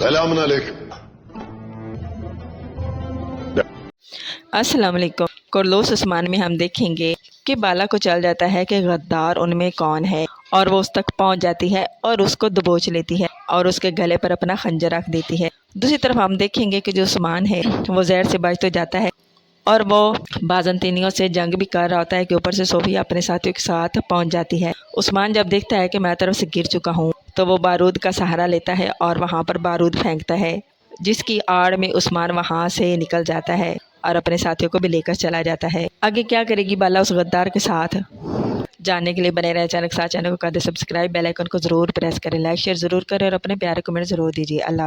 सलाम अलैकुम। अस्सलाम वालेकुम। कुरलूस उस्मान में हम देखेंगे कि बाला को चल जाता है कि गद्दार उनमें कौन है, और वो उस तक पहुंच जाती है और उसको दबोच लेती है और उसके गले पर अपना खंजर रख देती है। दूसरी तरफ हम देखेंगे कि जो उस्मान है वो जहर से बच तो जाता है और वो बाज़ंतीनियों से जंग भी कर रहा होता है कि ऊपर से सोफिया अपने साथियों के साथ पहुंच जाती है। उस्मान जब देखता है कि मैं तरफ से गिर चुका हूँ तो वो बारूद का सहारा लेता है और वहाँ पर बारूद फेंकता है, जिसकी आड़ में उस्मान वहाँ से निकल जाता है और अपने साथियों को भी लेकर चला जाता है। आगे क्या करेगी बाला उस गद्दार के साथ, जानने के लिए बने रहे चैनल के साथ। चैनल को कर दे सब्सक्राइब, बेल आइकन को ज़रूर प्रेस करें, लाइक शेयर ज़रूर करें और अपने प्यारे कमेंट ज़रूर दीजिए। अल्लाह।